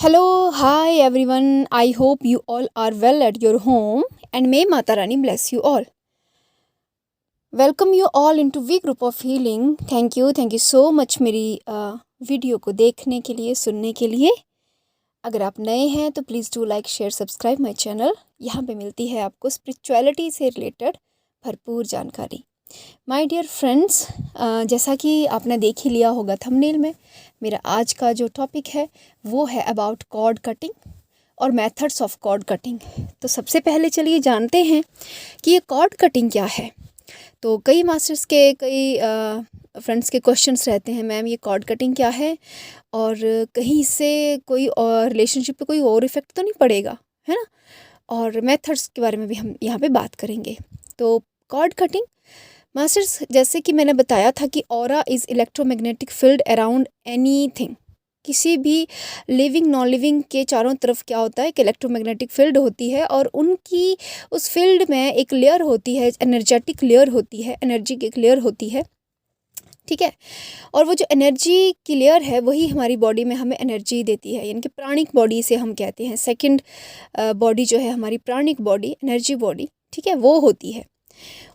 Hello, hi everyone. I hope you all are well at your home and may Mata Rani bless you all. Welcome you all into V Group of Healing. Thank you so much मेरी video को देखने के लिए, सुनने के लिए। अगर आप नए हैं तो please do like share subscribe my channel. यहाँ पे मिलती है आपको स्पिरिचुअलिटी से रिलेटेड भरपूर जानकारी। माय डियर फ्रेंड्स, जैसा कि आपने देख ही लिया होगा थंबनेल में, मेरा आज का जो टॉपिक है वो है अबाउट कॉर्ड कटिंग और मेथड्स ऑफ कॉर्ड कटिंग। तो सबसे पहले चलिए जानते हैं कि ये कॉर्ड कटिंग क्या है। तो कई मास्टर्स के कई फ्रेंड्स के क्वेश्चंस रहते हैं, मैम ये कॉर्ड कटिंग क्या है और कहीं इससे कोई और रिलेशनशिप पे कोई और इफ़ेक्ट तो नहीं पड़ेगा, है ना। और मेथड्स के बारे में भी हम यहाँ पे बात करेंगे। तो कॉर्ड कटिंग मास्टर्स, जैसे कि मैंने बताया था कि aura is electromagnetic field around anything. किसी भी लिविंग नॉन लिविंग के चारों तरफ क्या होता है कि इलेक्ट्रोमैग्नेटिक फील्ड होती है और उनकी उस फील्ड में एक लेयर होती है, एनर्जेटिक लेयर होती है, एनर्जी की एक लेयर होती है, ठीक है। और वो जो एनर्जी की लेयर है वही हमारी बॉडी में हमें एनर्जी देती है, यानी कि प्राणिक बॉडी से हम कहते हैं। सेकंड बॉडी जो है हमारी प्राणिक बॉडी, एनर्जी बॉडी, ठीक है, वो होती है।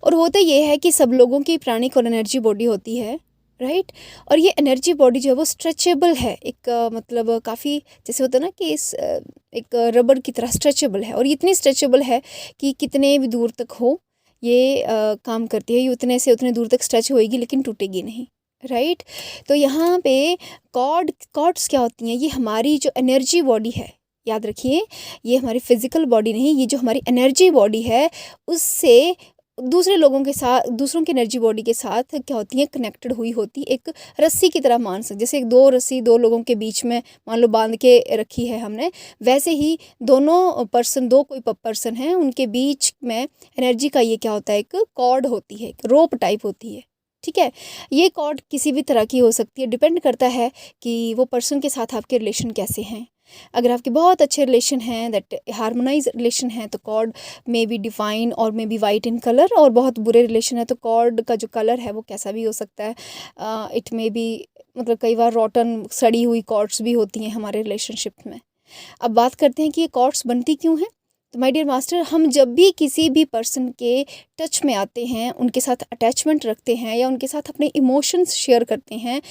और होता ये है कि सब लोगों की प्राणिक और एनर्जी बॉडी होती है, राइट। और ये एनर्जी बॉडी जो है वो स्ट्रेचेबल है, एक मतलब काफ़ी जैसे होता है ना कि इस एक रबड़ की तरह स्ट्रेचेबल है। और ये इतनी स्ट्रेचेबल है कि कितने भी दूर तक हो ये काम करती है। ये उतने से उतने दूर तक स्ट्रेच होएगी लेकिन टूटेगी नहीं, राइट। तो यहाँ पे कॉर्ड्स क्या होती हैं, ये हमारी जो एनर्जी बॉडी है, याद रखिए ये हमारी फिजिकल बॉडी नहीं, ये जो हमारी एनर्जी बॉडी है उससे दूसरे लोगों के साथ, दूसरों की एनर्जी बॉडी के साथ क्या होती है, कनेक्टेड हुई होती, एक रस्सी की तरह मान सकते। जैसे एक दो रस्सी दो लोगों के बीच में मान लो बांध के रखी है हमने, वैसे ही दोनों पर्सन, दो कोई पर्सन हैं, उनके बीच में एनर्जी का ये क्या होता है, एक कॉर्ड होती है, एक रोप टाइप होती है, ठीक है। ये कॉर्ड किसी भी तरह की हो सकती है, डिपेंड करता है कि वो पर्सन के साथ आपके रिलेशन कैसे हैं। अगर आपके बहुत अच्छे रिलेशन हैं, दैट हार्मोनाइज रिलेशन है, तो कॉर्ड मे बी डिफाइन और may be white in colour. और बहुत बुरे रिलेशन है तो कॉर्ड का जो कलर है वो कैसा भी हो सकता है, इट मे बी मतलब कई बार रॉटन सड़ी हुई कॉर्ड्स भी होती हैं हमारे रिलेशनशिप में। अब बात करते हैं कि ये कॉर्ड्स बनती क्यों हैं। तो माय डियर मास्टर, हम जब भी किसी भी पर्सन के टच में आते हैं, उनके साथ अटैचमेंट रखते हैं या उनके साथ अपने इमोशंस शेयर करते हैं,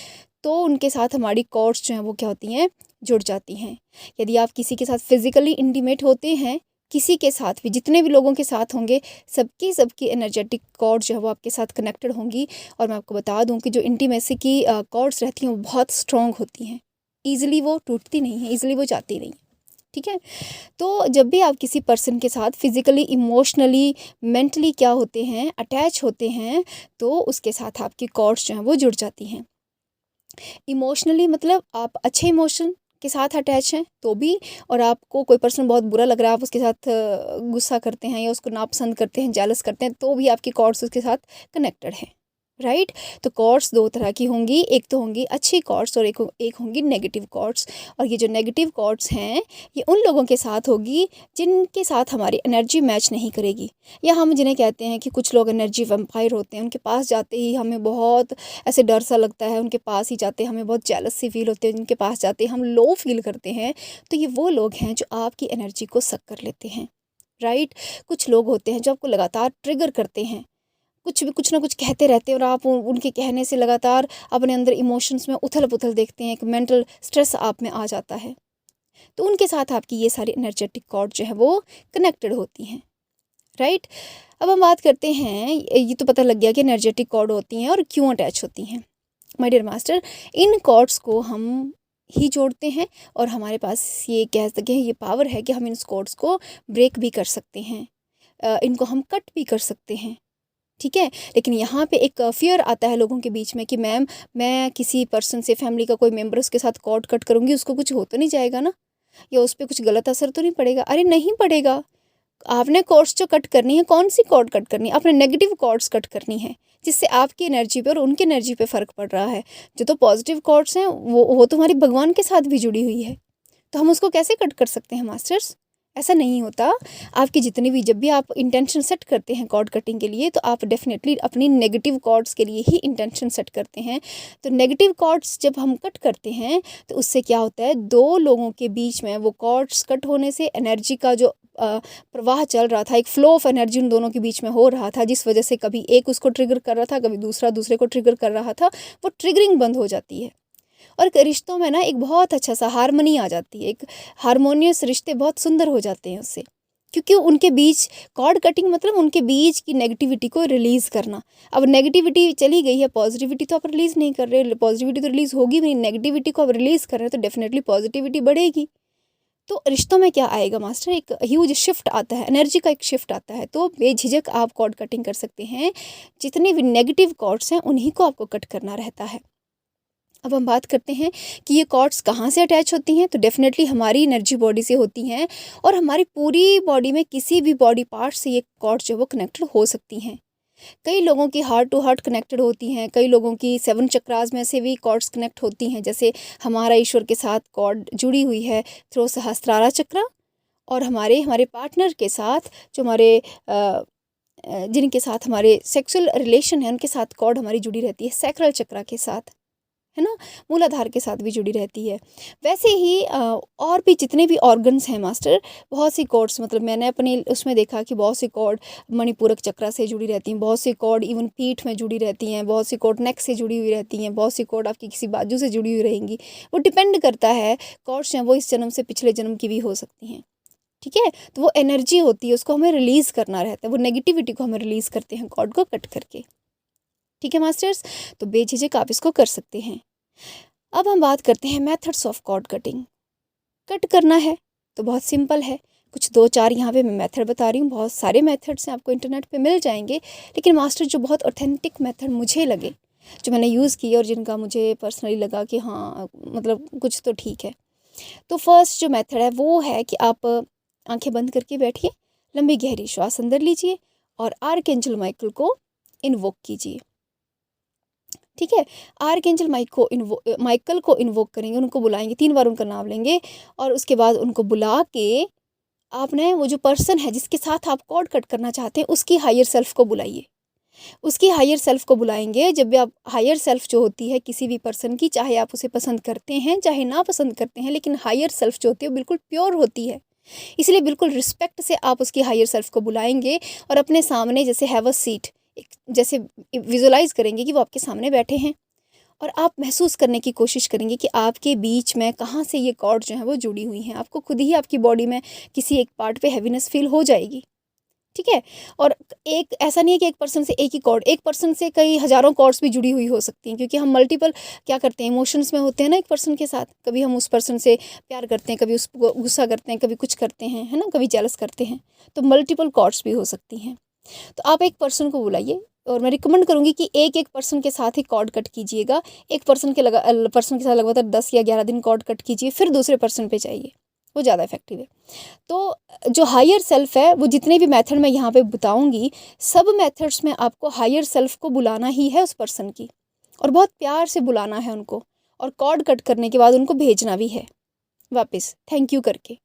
तो उनके साथ हमारी कॉर्ड्स जो हैं वो क्या होती हैं, जुड़ जाती हैं। यदि आप किसी के साथ फिजिकली इंटीमेट होते हैं, किसी के साथ भी, जितने भी लोगों के साथ होंगे, सबकी एनर्जेटिक कॉर्ड जो है वो आपके साथ कनेक्टेड होंगी। और मैं आपको बता दूं कि जो इंटीमेसी की कॉर्ड्स रहती हैं वो बहुत स्ट्रॉन्ग होती हैं, ईजिली वो टूटती नहीं है, ईजिली वो जाती नहीं है, ठीक है। तो जब भी आप किसी पर्सन के साथ फिजिकली, इमोशनली, मेंटली क्या होते हैं, अटैच होते हैं, तो उसके साथ आपकी कॉर्ड्स जो हैं वो जुड़ जाती हैं। इमोशनली मतलब आप अच्छे इमोशन के साथ अटैच हैं तो भी, और आपको कोई पर्सन बहुत बुरा लग रहा है, आप उसके साथ गुस्सा करते हैं या उसको नापसंद करते हैं, जेलस करते हैं, तो भी आपकी कॉर्ड्स उसके साथ कनेक्टेड हैं, राइट। तो कॉर्ड्स दो तरह की होंगी, एक तो होंगी अच्छी कॉर्ड्स और एक होंगी नेगेटिव कॉर्ड्स। और ये जो नेगेटिव कॉर्ड्स हैं ये उन लोगों के साथ होगी जिनके साथ हमारी एनर्जी मैच नहीं करेगी, या हम जिन्हें कहते हैं कि कुछ लोग एनर्जी वैम्पायर होते हैं। उनके पास जाते ही हमें बहुत ऐसे डर सा लगता है, उनके पास ही जाते हमें बहुत जेलस सी फील होती है, उनके पास जाते हम लो फील करते हैं। तो ये वो लोग हैं जो आपकी एनर्जी को सक कर लेते हैं, राइट। कुछ लोग होते हैं जो आपको लगातार ट्रिगर करते हैं, कुछ ना कुछ कहते रहते हैं और आप उनके कहने से लगातार अपने अंदर इमोशंस में उथल पुथल देखते हैं, एक मेंटल स्ट्रेस आप में आ जाता है। तो उनके साथ आपकी ये सारी एनर्जेटिक कॉर्ड जो है वो कनेक्टेड होती हैं, राइट। अब हम बात करते हैं, ये तो पता लग गया कि एनर्जेटिक कॉर्ड होती हैं और क्यों अटैच होती हैं। माय डियर मास्टर, इन कॉर्ड्स को हम ही जोड़ते हैं और हमारे पास ये कह सकें ये पावर है कि हम इन कॉर्ड्स को ब्रेक भी कर सकते हैं, इनको हम कट भी कर सकते हैं, ठीक है। लेकिन यहाँ पे एक फियर आता है लोगों के बीच में कि मैम मैं किसी पर्सन से, फैमिली का कोई मेंबर, उसके साथ कॉर्ड कट करूँगी, उसको कुछ हो तो नहीं जाएगा ना, या उस पर कुछ गलत असर तो नहीं पड़ेगा। अरे नहीं पड़ेगा। आपने कॉर्ड्स जो कट करनी है, कौन सी कॉर्ड कट करनी है, आपने नेगेटिव कॉर्ड्स कट करनी है जिससे आपकी एनर्जी पे और उनकी एनर्जी पे फ़र्क पड़ रहा है। जो तो पॉजिटिव कॉर्ड्स हैं वो तुम्हारी भगवान के साथ भी जुड़ी हुई है, तो हम उसको कैसे कट कर सकते हैं मास्टर्स, ऐसा नहीं होता। आपकी जितनी भी जब भी आप इंटेंशन सेट करते हैं कॉर्ड कटिंग के लिए, तो आप डेफिनेटली अपनी नेगेटिव कॉर्ड्स के लिए ही इंटेंशन सेट करते हैं। तो नेगेटिव कॉर्ड्स जब हम कट करते हैं तो उससे क्या होता है, दो लोगों के बीच में वो कॉर्ड्स कट होने से एनर्जी का जो प्रवाह चल रहा था, एक फ्लो ऑफ एनर्जी उन दोनों के बीच में हो रहा था, जिस वजह से कभी एक उसको ट्रिगर कर रहा था, कभी दूसरा दूसरे को ट्रिगर कर रहा था, वो ट्रिगरिंग बंद हो जाती है। और रिश्तों में ना एक बहुत अच्छा सा हारमोनी आ जाती है, एक हारमोनियस रिश्ते बहुत सुंदर हो जाते हैं उससे, क्योंकि उनके बीच कॉर्ड कटिंग मतलब उनके बीच की नेगेटिविटी को रिलीज़ करना। अब नेगेटिविटी चली गई है, पॉजिटिविटी तो आप रिलीज़ नहीं कर रहे, पॉजिटिविटी तो रिलीज़ होगी भी नहीं, नेगेटिविटी को आप रिलीज़ कर रहे हैं तो डेफिनेटली पॉजिटिविटी बढ़ेगी। तो रिश्तों में क्या आएगा मास्टर, एक ह्यूज शिफ्ट आता है, एनर्जी का एक शिफ्ट आता है। तो बेझिझक आप कॉर्ड कटिंग कर सकते हैं, जितने भी नेगेटिव कॉर्ड्स हैं उन्हीं को आपको कट करना रहता है। अब हम बात करते हैं कि ये कॉर्ड्स कहाँ से अटैच होती हैं, तो डेफिनेटली हमारी एनर्जी बॉडी से होती हैं, और हमारी पूरी बॉडी में किसी भी बॉडी पार्ट से ये कॉर्ड्स जो वो कनेक्टेड हो सकती हैं। कई लोगों की हार्ट टू हार्ट कनेक्टेड होती हैं, कई लोगों की 7 चक्रास में से भी कॉर्ड्स कनेक्ट होती हैं। जैसे हमारा ईश्वर के साथ कॉर्ड जुड़ी हुई है थ्रू सहस्त्रारा चक्र, और हमारे हमारे पार्टनर के साथ जो हमारे जिनके साथ हमारे सेक्सुअल रिलेशन है उनके साथ कॉर्ड हमारी जुड़ी रहती है सैक्रल चक्र के साथ, है ना, मूलाधार के साथ भी जुड़ी रहती है। वैसे ही और भी जितने भी ऑर्गन्स हैं मास्टर, बहुत सी कॉर्ड्स, मतलब मैंने अपने उसमें देखा कि बहुत सी कॉर्ड मणिपूरक चक्र से जुड़ी रहती हैं, बहुत सी कॉर्ड इवन पीठ में जुड़ी रहती हैं, बहुत सी कॉर्ड नेक से जुड़ी हुई रहती हैं, बहुत सी कॉर्ड आपकी किसी बाजू से जुड़ी हुई रहेंगी। वो डिपेंड करता है, कॉर्ड्स हैं वो इस जन्म से पिछले जन्म की भी हो सकती हैं, ठीक है। तो वो एनर्जी होती है, उसको हमें रिलीज़ करना रहता है, वो नेगेटिविटी को हमें रिलीज़ करते हैं कॉर्ड को कट करके, ठीक है मास्टर्स। तो बेझिझक आप इसको कर सकते हैं। अब हम बात करते हैं methods of cord cutting. Cut करना है तो बहुत सिंपल है, कुछ 2-4 यहाँ पे मैं मेथड बता रही हूँ, बहुत सारे मेथड्स हैं, आपको इंटरनेट पे मिल जाएंगे, लेकिन मास्टर जो बहुत ऑथेंटिक मेथड मुझे लगे, जो मैंने यूज़ किए और जिनका मुझे पर्सनली लगा कि हाँ मतलब कुछ तो ठीक है। तो फर्स्ट जो मेथड है वो है कि आप आंखें बंद करके बैठिए, लंबी गहरी श्वास अंदर लीजिए और आर्कएंजल माइकल को इन्वोक कीजिए, ठीक है। आर्कएंजल माइकल को इन्वोक करेंगे, उनको बुलाएंगे, 3 बार उनका नाम लेंगे, और उसके बाद उनको बुला के आपने वो जो पर्सन है जिसके साथ आप कॉर्ड कट करना चाहते हैं उसकी हायर सेल्फ को बुलाइए। उसकी हायर सेल्फ को बुलाएंगे। जब भी आप हायर सेल्फ जो होती है किसी भी पर्सन की, चाहे आप उसे पसंद करते हैं चाहे ना पसंद करते हैं, लेकिन हायर सेल्फ जो होती है वो बिल्कुल प्योर होती है, इसलिए बिल्कुल रिस्पेक्ट से आप उसकी हायर सेल्फ को बुलाएंगे और अपने सामने जैसे हैव अ सीट, जैसे विजुलाइज करेंगे कि वो आपके सामने बैठे हैं, और आप महसूस करने की कोशिश करेंगे कि आपके बीच में कहाँ से ये कॉर्ड जो है वो जुड़ी हुई हैं। आपको खुद ही आपकी बॉडी में किसी एक पार्ट पे हैवीनेस फील हो जाएगी, ठीक है। और एक ऐसा नहीं है कि एक पर्सन से एक ही कॉर्ड, एक पर्सन से कई हज़ारों कॉर्ड्स भी जुड़ी हुई हो सकती हैं, क्योंकि हम मल्टीपल क्या करते हैं, इमोशंस में होते हैं ना एक पर्सन के साथ। कभी हम उस पर्सन से प्यार करते हैं, कभी उसको गुस्सा करते हैं, कभी कुछ करते हैं, है ना, कभी जेलस करते हैं, तो मल्टीपल कॉर्ड्स भी हो सकती हैं। तो आप एक पर्सन को बुलाइए, और मैं रिकमेंड करूँगी कि एक एक पर्सन के साथ ही कॉर्ड कट कीजिएगा। एक पर्सन के साथ लगातार 10 या 11 दिन कॉर्ड कट कीजिए, फिर दूसरे पर्सन पे जाइए, वो ज़्यादा इफेक्टिव है। तो जो हायर सेल्फ है, वो जितने भी मेथड मैं यहाँ पे बताऊँगी, सब मेथड्स में आपको हायर सेल्फ को बुलाना ही है उस पर्सन की, और बहुत प्यार से बुलाना है उनको, और कॉर्ड कट करने के बाद उनको भेजना भी है वापस थैंक यू करके,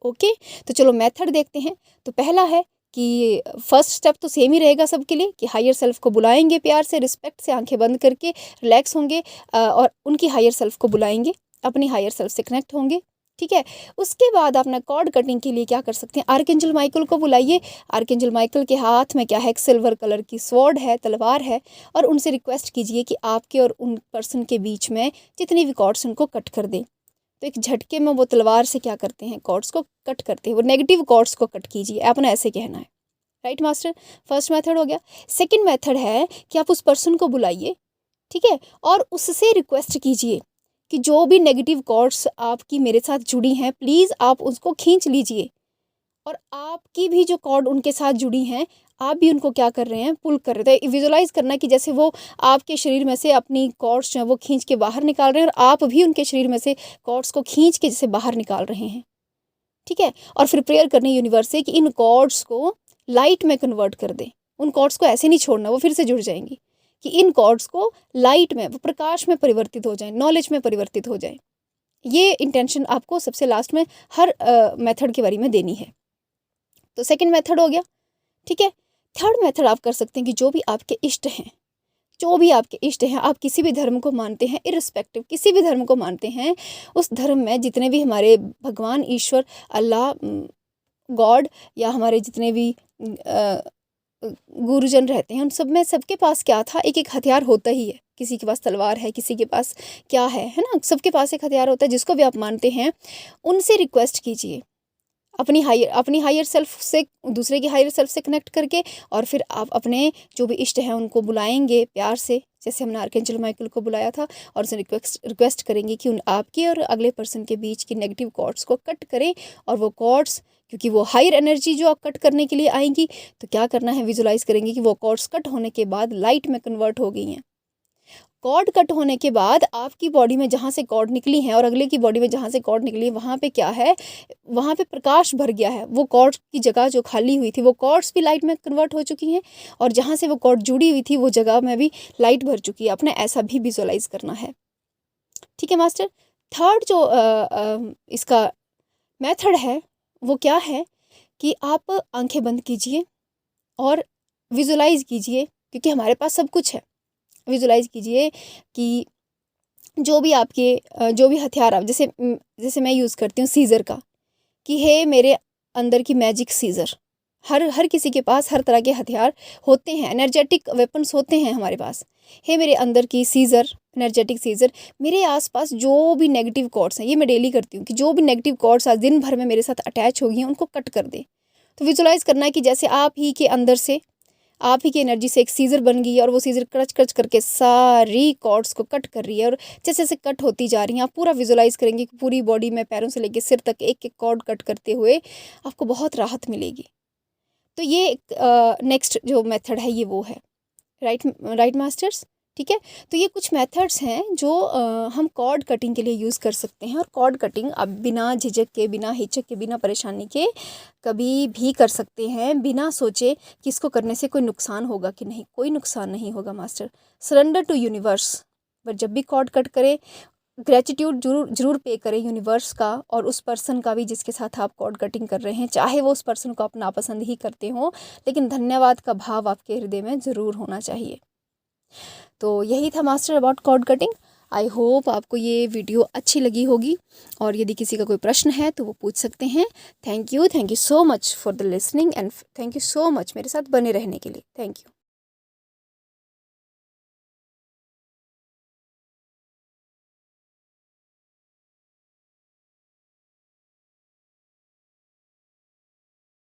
ओके। तो चलो मेथड देखते हैं। तो पहला है कि फर्स्ट स्टेप तो सेम ही रहेगा सबके लिए, कि हायर सेल्फ को बुलाएंगे प्यार से, रिस्पेक्ट से, आंखें बंद करके रिलैक्स होंगे, और उनकी हायर सेल्फ को बुलाएंगे, अपनी हायर सेल्फ से कनेक्ट होंगे, ठीक है। उसके बाद अपना कॉर्ड कटिंग के लिए क्या कर सकते हैं, आर्कएंजल माइकल को बुलाइए। आर्कएंजल माइकल के हाथ में क्या है, एक सिल्वर कलर की स्वॉर्ड है, तलवार है, और उनसे रिक्वेस्ट कीजिए कि आपके और उन पर्सन के बीच में जितनी भी कॉर्ड्स उनको कट कर दें। तो एक झटके में वो तलवार से क्या करते हैं, कॉर्ड्स को कट करते हैं, वो नेगेटिव कॉर्ड्स को कट कीजिए, आपने ऐसे कहना है, राइट मास्टर। फर्स्ट मेथड हो गया। सेकंड मेथड है कि आप उस पर्सन को बुलाइए, ठीक है, और उससे रिक्वेस्ट कीजिए कि जो भी नेगेटिव कॉर्ड्स आपकी मेरे साथ जुड़ी हैं, प्लीज़ आप उसको खींच लीजिए, और आपकी भी जो कॉर्ड उनके साथ जुड़ी हैं, आप भी उनको क्या कर रहे हैं, पुल कर रहे थे। विजुलाइज करना कि जैसे वो आपके शरीर में से अपनी कॉर्ड्स जो है वो खींच के बाहर निकाल रहे हैं, और आप भी उनके शरीर में से कॉर्ड्स को खींच के जैसे बाहर निकाल रहे हैं, ठीक है। और फिर प्रेयर करनी यूनिवर्स से कि इन कॉर्ड्स को लाइट में कन्वर्ट कर दें। उन कॉर्ड्स को ऐसे नहीं छोड़ना, वो फिर से जुड़ जाएंगी, कि इन कॉर्ड्स को लाइट में, वो प्रकाश में परिवर्तित हो जाएं, नॉलेज में परिवर्तित हो जाएं। ये इंटेंशन आपको सबसे लास्ट में हर मेथड के बारे में देनी है। तो सेकंड मेथड हो गया, ठीक है। थर्ड मेथड आप कर सकते हैं कि जो भी आपके इष्ट हैं, जो भी आपके इष्ट हैं, आप किसी भी धर्म को मानते हैं, इर्रिस्पेक्टिव किसी भी धर्म को मानते हैं, उस धर्म में जितने भी हमारे भगवान, ईश्वर, अल्लाह, गॉड या हमारे जितने भी गुरुजन रहते हैं, उन सब में सबके पास क्या था, एक एक हथियार होता ही है। किसी के पास तलवार है, किसी के पास क्या है ना, सबके पास एक हथियार होता है। जिसको भी आप मानते हैं उनसे रिक्वेस्ट कीजिए, अपनी हायर सेल्फ से, दूसरे की हायर सेल्फ से कनेक्ट करके, और फिर आप अपने जो भी इष्ट हैं उनको बुलाएंगे प्यार से, जैसे हमने आर्कएंजल माइकल को बुलाया था, और उनसे रिक्वेस्ट करेंगे कि उन आपके और अगले पर्सन के बीच की नेगेटिव कॉर्ड्स को कट करें। और वो कॉर्ड्स, क्योंकि वो हायर एनर्जी जो आप कट करने के लिए आएंगी, तो क्या करना है, विजुलाइज करेंगे कि वो कॉर्ड्स कट होने के बाद लाइट में कन्वर्ट हो गई हैं। कॉर्ड कट होने के बाद आपकी बॉडी में जहाँ से कॉर्ड निकली हैं और अगले की बॉडी में जहाँ से कॉर्ड निकली है, वहाँ पे क्या है, वहाँ पे प्रकाश भर गया है। वो कॉर्ड की जगह जो खाली हुई थी, वो कॉर्ड्स भी लाइट में कन्वर्ट हो चुकी हैं, और जहाँ से वो कॉर्ड जुड़ी हुई थी वो जगह में भी लाइट भर चुकी है। आपने ऐसा भी विजुअलाइज करना है, ठीक है मास्टर। थर्ड जो इसका मेथड है वो क्या है कि आप आंखें बंद कीजिए और विजुलाइज कीजिए, क्योंकि हमारे पास सब कुछ है। विजुलाइज कीजिए कि जो भी आपके जो भी हथियार आप, जैसे मैं यूज़ करती हूँ सीज़र का, कि हे मेरे अंदर की मैजिक सीज़र। हर किसी के पास हर तरह के हथियार होते हैं, एनर्जेटिक वेपन्स होते हैं हमारे पास। हे मेरे अंदर की सीज़र, एनर्जेटिक सीज़र, मेरे आसपास जो भी नेगेटिव कॉर्ड्स हैं, ये मैं डेली करती हूँ कि जो भी नेगेटिव कॉर्ड्स आज दिन भर में मेरे साथ अटैच हो गई हैं उनको कट कर दे। तो विजुलाइज करना है कि जैसे आप ही के अंदर से, आप ही की एनर्जी से एक सीज़र बन गई है, और वो सीज़र क्रच क्रच करके सारी कॉर्ड्स को कट कर रही है, और जैसे जैसे कट होती जा रही हैं आप पूरा विजुलाइज करेंगे कि पूरी बॉडी में पैरों से लेकर सिर तक एक एक कॉर्ड कट करते हुए आपको बहुत राहत मिलेगी। तो ये नेक्स्ट जो मेथड है ये वो है, राइट मास्टर्स, ठीक है। तो ये कुछ मेथड्स हैं जो हम कॉर्ड कटिंग के लिए यूज़ कर सकते हैं, और कॉर्ड कटिंग आप बिना झिझक के, बिना हिचक के, बिना परेशानी के कभी भी कर सकते हैं, बिना सोचे कि इसको करने से कोई नुकसान होगा कि नहीं। कोई नुकसान नहीं होगा मास्टर। Surrender to universe. पर जब भी कॉर्ड कट करें, ग्रेटिट्यूड जरूर पे करें यूनिवर्स का और उस पर्सन का भी जिसके साथ आप कॉर्ड कटिंग कर रहे हैं, चाहे वो उस पर्सन को आप नापसंद ही करते हो, लेकिन धन्यवाद का भाव आपके हृदय में ज़रूर होना चाहिए। तो यही था master about cord cutting. I hope आपको ये वीडियो अच्छी लगी होगी, और यदि किसी का कोई प्रश्न है तो वो पूछ सकते हैं। Thank you so much for the listening, and thank you so much मेरे साथ बने रहने के लिए। Thank you.